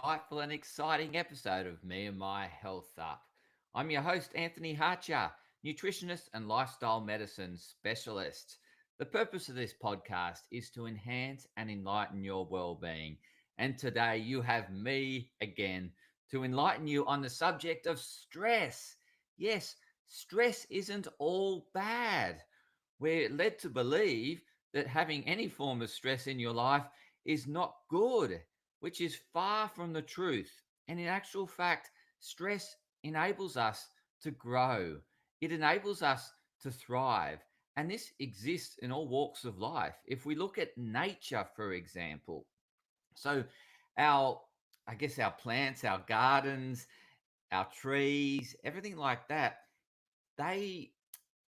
insightful and exciting episode of Me and My Health Up. I'm your host, Anthony Hartcher, nutritionist and lifestyle medicine specialist. The purpose of this podcast is to enhance and enlighten your well-being. And today you have me again to enlighten you on the subject of stress. Yes, stress isn't all bad. We're led to believe that having any form of stress in your life is not good, which is far from the truth. And in actual fact, stress enables us to grow, it enables us to thrive. And this exists in all walks of life. If we look at nature, for example, so our, I guess, our plants, our gardens, our trees, everything like that, they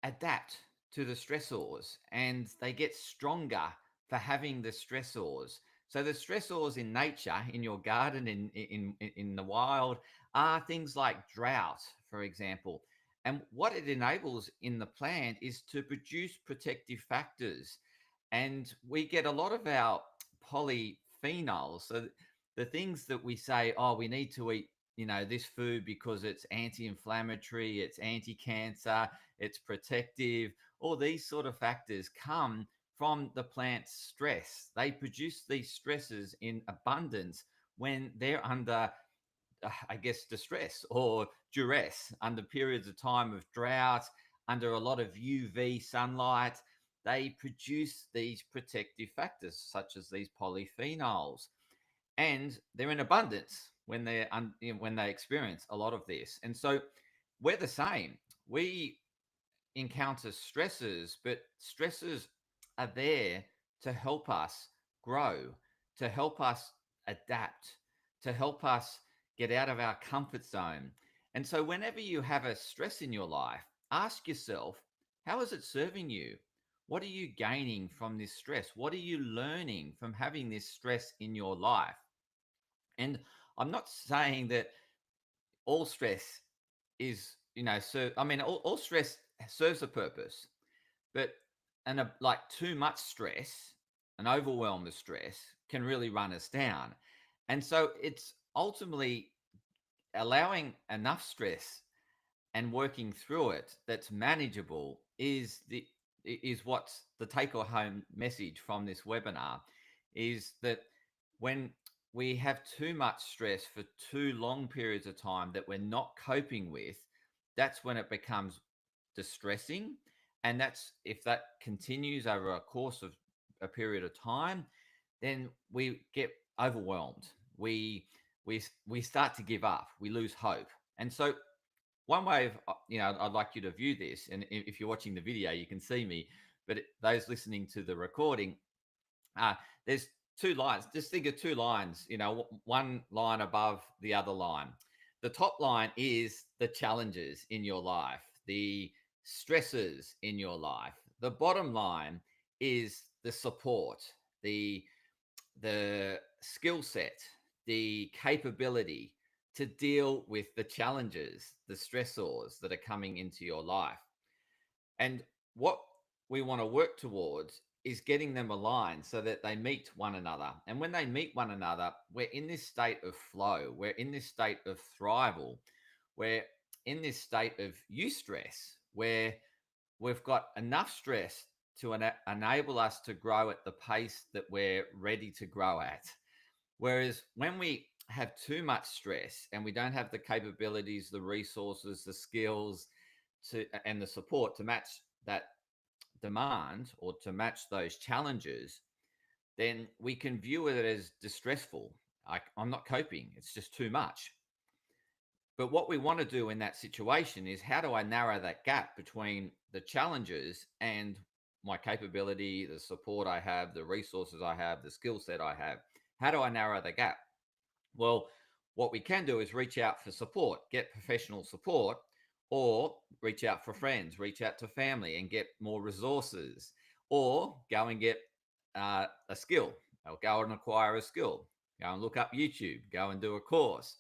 adapt to the stressors and they get stronger for having the stressors. So the stressors in nature, in your garden, in the wild, are things like drought, for example. And what it enables in the plant is to produce protective factors. And we get a lot of our polyphenols. So the things that we say, oh, we need to eat, this food because it's anti-inflammatory, it's anti-cancer, it's protective. All these sort of factors come from the plant's stress. They produce these stresses in abundance when they're under, I guess, distress or duress, under periods of time of drought, under a lot of UV sunlight. They produce these protective factors, such as these polyphenols, and they're in abundance when when they experience a lot of this. And so we're the same. We encounter stresses, but stresses are there to help us grow, to help us adapt, to help us get out of our comfort zone. And so, whenever you have a stress in your life, ask yourself, how is it serving you? What are you gaining from this stress? What are you learning from having this stress in your life? And I'm not saying that all stress is, so I mean, all stress serves a purpose, but like too much stress, an overwhelm of stress can really run us down. And so it's ultimately allowing enough stress and working through it that's manageable is what's the take home message from this webinar, is that when we have too much stress for too long periods of time that we're not coping with, that's when it becomes distressing. And that's, if that continues over a course of a period of time, then we get overwhelmed. We start to give up. We lose hope. And so one way of, I'd like you to view this, and if you're watching the video, you can see me, but those listening to the recording, uh, there's two lines. Just think of two lines, one line above the other line. The top line is the challenges in your life, the stresses in your life. The bottom line is the support, the skill set, the capability to deal with the challenges, the stressors that are coming into your life. And what we want to work towards is getting them aligned so that they meet one another. And when they meet one another, we're in this state of flow, we're in this state of thrival, we're in this state of eustress, where we've got enough stress to enable us to grow at the pace that we're ready to grow at. Whereas when we have too much stress and we don't have the capabilities, the resources, the skills and the support to match that demand or to match those challenges, then we can view it as distressful. I'm not coping, it's just too much. But what we want to do in that situation is, how do I narrow that gap between the challenges and my capability, the support I have, the resources I have, the skill set I have? How do I narrow the gap? Well, what we can do is reach out for support, get professional support, or reach out for friends, reach out to family and get more resources, or go and get a skill, or go and acquire a skill, go and look up YouTube, go and do a course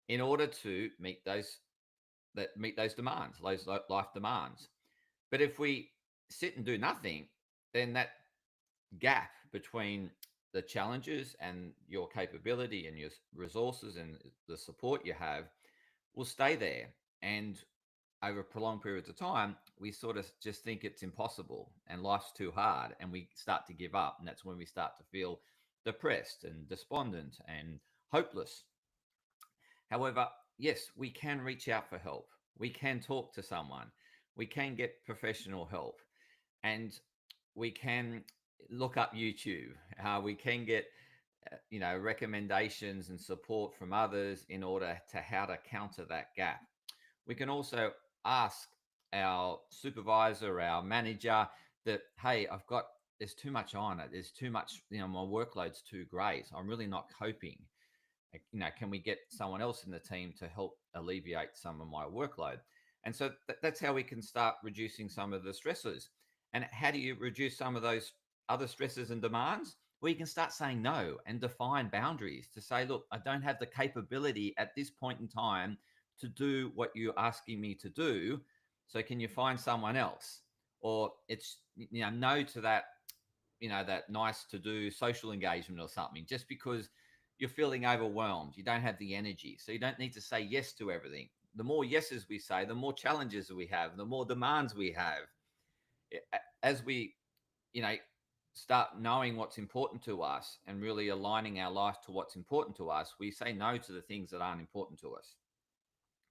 in order to meet those demands, those life demands. But if we sit and do nothing, then that gap between the challenges and your capability and your resources and the support you have will stay there. And over prolonged periods of time, we sort of just think it's impossible and life's too hard, and we start to give up. And that's when we start to feel depressed and despondent and hopeless. However, yes, we can reach out for help. We can talk to someone. We can get professional help. And we can look up YouTube. We can get, recommendations and support from others in order to how to counter that gap. We can also ask our supervisor, our manager, that, hey, there's too much on it. There's too much, my workload's too great. I'm really not coping. Can we get someone else in the team to help alleviate some of my workload? And so that's how we can start reducing some of the stresses. And how do you reduce some of those other stresses and demands? Well, you can start saying no and define boundaries to say, look, I don't have the capability at this point in time to do what you're asking me to do. So can you find someone else? Or it's, no to that, that nice to do social engagement or something, just because you're feeling overwhelmed. You don't have the energy. So you don't need to say yes to everything. The more yeses we say, the more challenges we have, the more demands we have. As we, you know, start knowing what's important to us and really aligning our life to what's important to us, we say no to the things that aren't important to us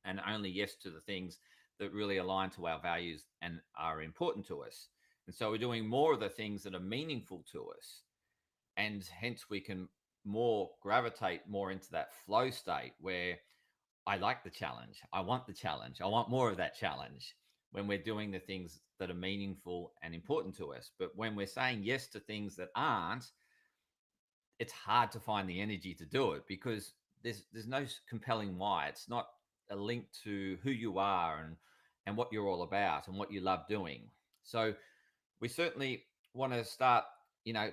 and only yes to the things that really align to our values and are important to us. And so we're doing more of the things that are meaningful to us. And hence we can more gravitate more into that flow state where I like the challenge. I want the challenge. I want more of that challenge when we're doing the things that are meaningful and important to us. But when we're saying yes to things that aren't, it's hard to find the energy to do it because there's no compelling why. It's not a link to who you are and what you're all about and what you love doing. So we certainly want to start,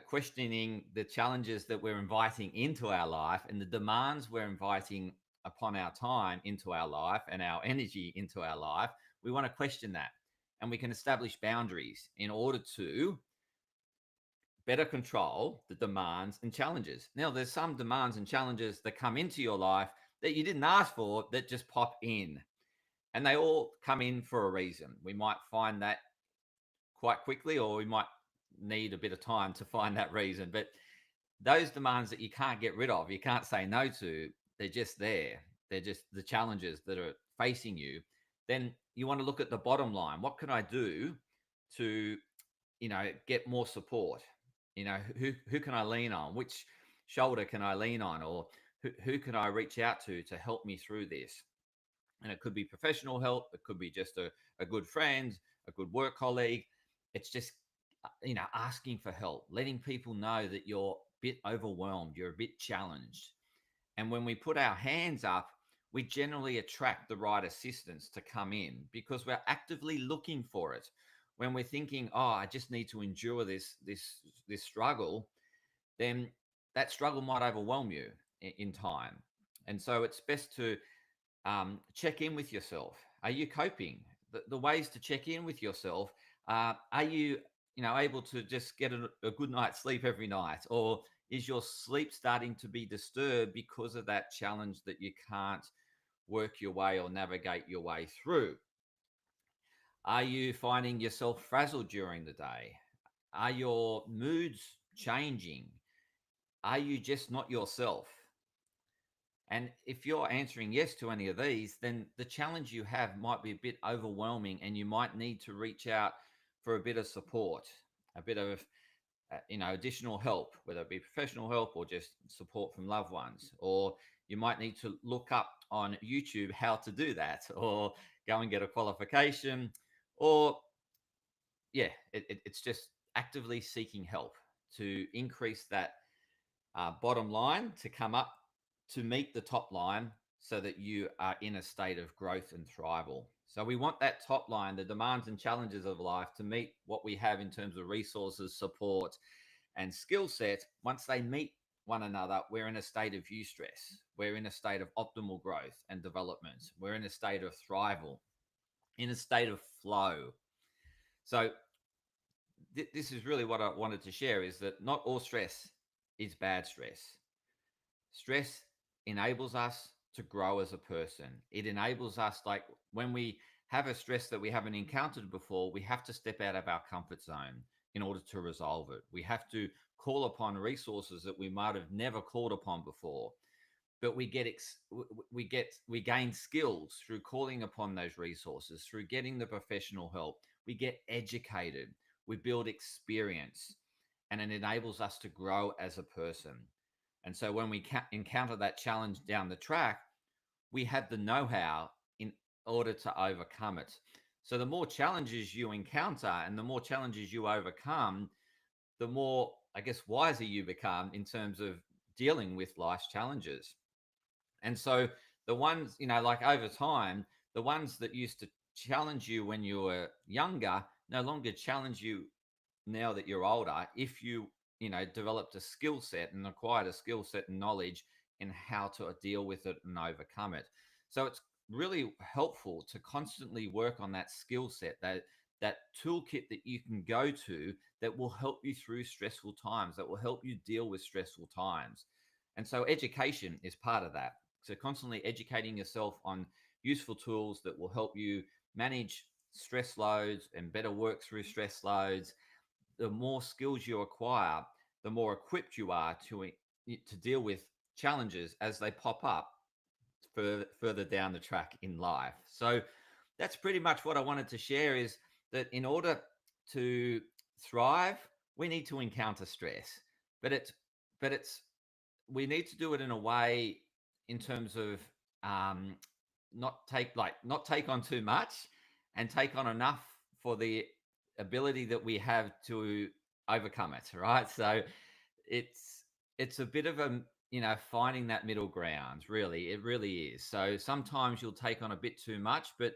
questioning the challenges that we're inviting into our life and the demands we're inviting upon our time into our life and our energy into our life. We want to question that, and we can establish boundaries in order to better control the demands and challenges. Now, there's some demands and challenges that come into your life that you didn't ask for that just pop in, and they all come in for a reason. We might find that quite quickly, or we might need a bit of time to find that reason. But those demands that you can't get rid of, you can't say no to, they're just there. They're just the challenges that are facing you. Then you want to look at the bottom line. What can I do to, get more support? Who can I lean on? Which shoulder can I lean on? Or who can I reach out to help me through this? And it could be professional help. It could be just a good friend, a good work colleague. It's just, asking for help, letting people know that you're a bit overwhelmed, you're a bit challenged. And when we put our hands up, we generally attract the right assistance to come in because we're actively looking for it. When we're thinking, oh, I just need to endure this struggle, then that struggle might overwhelm you in time. And so it's best to check in with yourself. Are you coping? The ways to check in with yourself. Are you, able to just get a good night's sleep every night, or is your sleep starting to be disturbed because of that challenge that you can't work your way or navigate your way through? Are you finding yourself frazzled during the day? Are your moods changing? Are you just not yourself? And if you're answering yes to any of these, then the challenge you have might be a bit overwhelming and you might need to reach out for a bit of support, a bit of additional help, whether it be professional help or just support from loved ones. Or you might need to look up on YouTube how to do that, or go and get a qualification, or it's just actively seeking help to increase that bottom line to come up to meet the top line so that you are in a state of growth and thrival. So we want that top line, the demands and challenges of life, to meet what we have in terms of resources, support, and skill set. Once they meet one another, we're in a state of eustress. We're in a state of optimal growth and development. We're in a state of thrival, in a state of flow. So this is really what I wanted to share, is that not all stress is bad stress. Stress enables us to grow as a person. It enables us, like when we have a stress that we haven't encountered before, we have to step out of our comfort zone in order to resolve it. We have to call upon resources that we might have never called upon before. But we gain skills through calling upon those resources, through getting the professional help. We get educated, we build experience, and it enables us to grow as a person. And so when we encounter that challenge down the track, we have the know-how in order to overcome it. So the more challenges you encounter and the more challenges you overcome, the more, I guess, wiser you become in terms of dealing with life's challenges. And so the ones, like over time, the ones that used to challenge you when you were younger no longer challenge you now that you're older, if you developed a skill set and acquired a skill set and knowledge in how to deal with it and overcome it. So it's really helpful to constantly work on that skill set, that toolkit that you can go to that will help you through stressful times, that will help you deal with stressful times. And so education is part of that. So constantly educating yourself on useful tools that will help you manage stress loads and better work through stress loads. The more skills you acquire, the more equipped you are to deal with challenges as they pop up further down the track in life. So that's pretty much what I wanted to share, is that in order to thrive, we need to encounter stress. But it's we need to do it in a way, in terms of um, not take on too much, and take on enough for the ability that we have to overcome it, right? So it's a bit of a, finding that middle ground. Really, it really is. So sometimes you'll take on a bit too much, but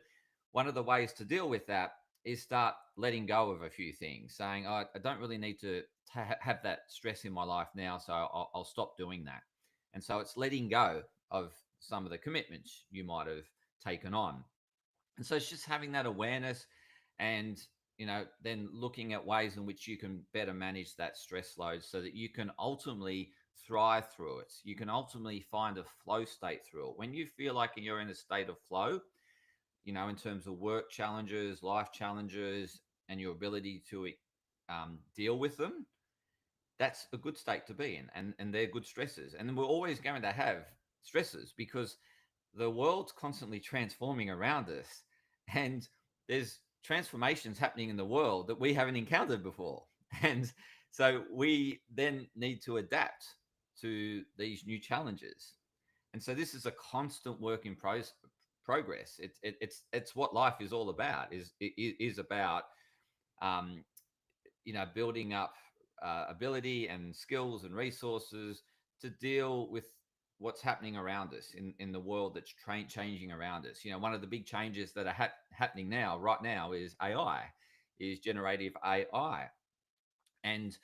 one of the ways to deal with that is start letting go of a few things, saying, oh, I don't really need to have that stress in my life now, so I'll stop doing that. And so it's letting go of some of the commitments you might have taken on. And so it's just having that awareness, and then looking at ways in which you can better manage that stress load so that you can ultimately thrive through it. You can ultimately find a flow state through it. When you feel like you're in a state of flow, in terms of work challenges, life challenges, and your ability to deal with them, that's a good state to be in. And they're good stresses. And we're always going to have stresses, because the world's constantly transforming around us, and there's transformations happening in the world that we haven't encountered before. And so we then need to adapt to these new challenges. And so this is a constant work in progress. It's what life is all about. Is about um, building up ability and skills and resources to deal with what's happening around us in the world that's changing around us. One of the big changes that are happening now, right now, is AI, is generative AI. And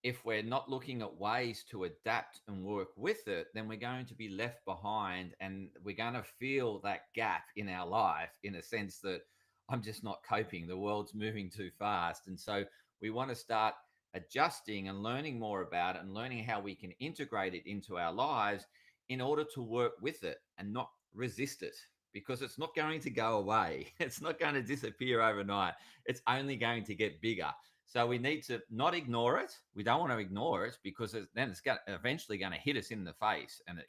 if we're not looking at ways to adapt and work with it, then we're going to be left behind, and we're going to feel that gap in our life, in a sense that I'm just not coping. The world's moving too fast. And so we want to start adjusting and learning more about it, and learning how we can integrate it into our lives in order to work with it and not resist it, because it's not going to go away. It's not going to disappear overnight. It's only going to get bigger. So we need to not ignore it. We don't want to ignore it, because then it's eventually going to hit us in the face, and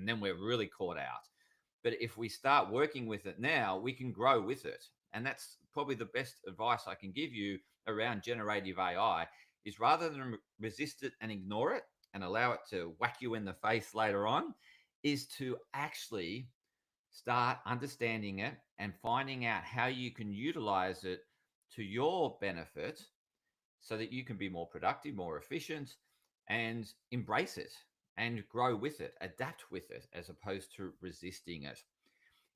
then we're really caught out. But if we start working with it now, we can grow with it. And that's probably the best advice I can give you around generative AI, is rather than resist it and ignore it and allow it to whack you in the face later on, is to actually start understanding it and finding out how you can utilize it to your benefit, so that you can be more productive, more efficient, and embrace it and grow with it, adapt with it, as opposed to resisting it.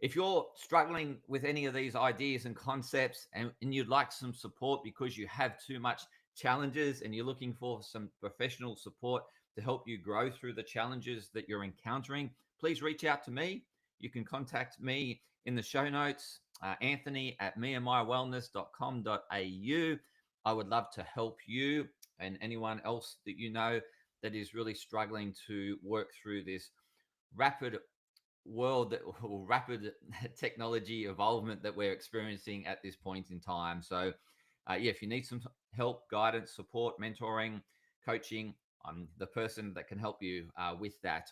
If you're struggling with any of these ideas and concepts, and you'd like some support because you have too much challenges, and you're looking for some professional support to help you grow through the challenges that you're encountering, please reach out to me. You can contact me in the show notes, Anthony at me&my.wellness.com.au. I would love to help you and anyone else that you know that is really struggling to work through this rapid world that or rapid technology evolvement that we're experiencing at this point in time. So, yeah, if you need some help, guidance, support, mentoring, coaching, I'm the person that can help you with that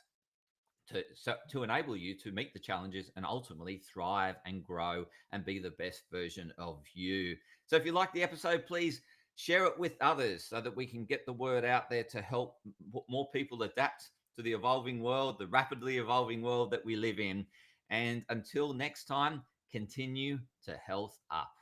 to enable you to meet the challenges and ultimately thrive and grow and be the best version of you. So if you like the episode, please share it with others so that we can get the word out there to help more people adapt to the evolving world, the rapidly evolving world that we live in. And until next time, continue to health up.